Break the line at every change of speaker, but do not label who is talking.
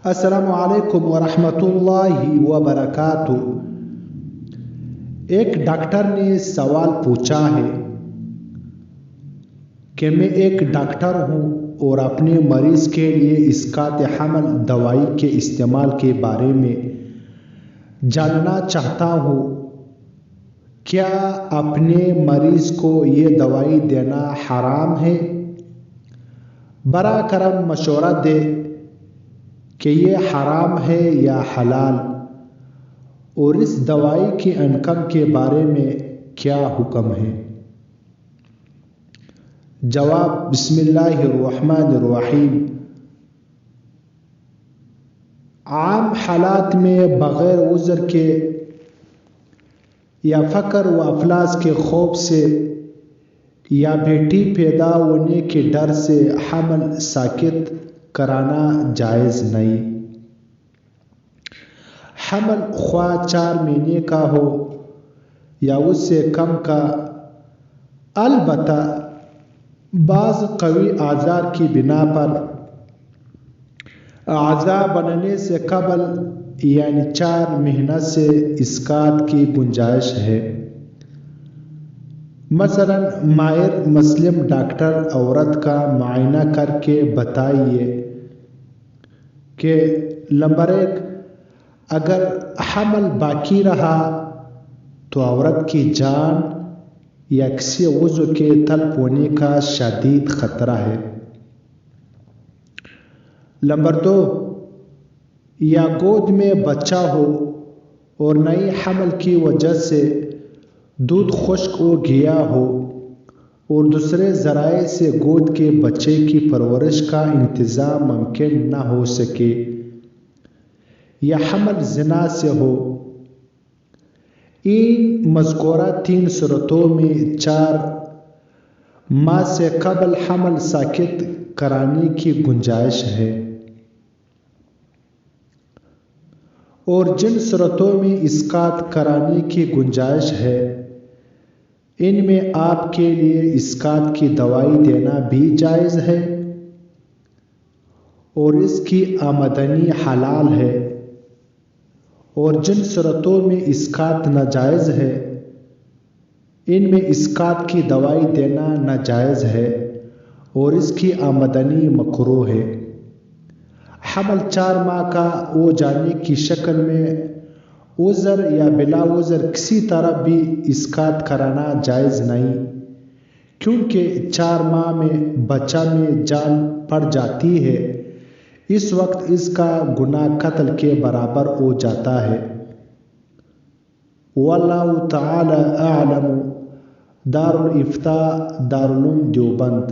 السلام علیکم ورحمۃ اللہ وبرکاتہ۔ ایک ڈاکٹر نے سوال پوچھا ہے کہ میں ایک ڈاکٹر ہوں اور اپنے مریض کے لیے اسقاط حمل دوائی کے استعمال کے بارے میں جاننا چاہتا ہوں۔ کیا اپنے مریض کو یہ دوائی دینا حرام ہے؟ براہ کرم مشورہ دے کہ یہ حرام ہے یا حلال، اور اس دوائی کے انکم کے بارے میں کیا حکم ہے؟ جواب: بسم اللہ الرحمن الرحیم۔ عام حالات میں بغیر عذر کے یا فقر و افلاس کے خوف سے یا بیٹی پیدا ہونے کے ڈر سے حمل ساقط کرانا جائز نہیں۔ حمل خواہ 4 مہینے کا ہو یا اس سے کم کا، البتہ بعض قوی آثار کی بنا پر اعضاء بننے سے قبل یعنی 4 مہینہ سے اسقاط کی گنجائش ہے۔ مثلاً ماہر مسلم ڈاکٹر عورت کا معائنہ کر کے بتائیے کہ نمبر 1، اگر حمل باقی رہا تو عورت کی جان یا کسی عضو کے تلف ہونے کا شدید خطرہ ہے۔ نمبر 2، یا گود میں بچہ ہو اور نئی حمل کی وجہ سے دودھ خشک ہو گیا ہو اور دوسرے ذرائع سے گود کے بچے کی پرورش کا انتظام ممکن نہ ہو سکے، یا حمل زنا سے ہو۔ ان مذکورہ 3 صورتوں میں 4 ماہ سے قبل حمل ساقط کرانے کی گنجائش ہے، اور جن صورتوں میں اسقاط کرانے کی گنجائش ہے ان میں آپ کے لیے اسقاط کی دوائی دینا بھی جائز ہے اور اس کی آمدنی حلال ہے، اور جن صورتوں میں اسقاط ناجائز ہے ان میں اسقاط کی دوائی دینا ناجائز ہے اور اس کی آمدنی مکروہ ہے۔ حمل 4 ماہ کا ہو جانے کی شکل میں عذر یا بلا عذر کسی طرح بھی اسقاط کرانا جائز نہیں، کیونکہ 4 ماہ میں بچہ میں جان پڑ جاتی ہے، اس وقت اس کا گناہ قتل کے برابر ہو جاتا ہے۔ واللہ تعالی اعلم۔ دار الافتاء، دارالعلوم دیوبند۔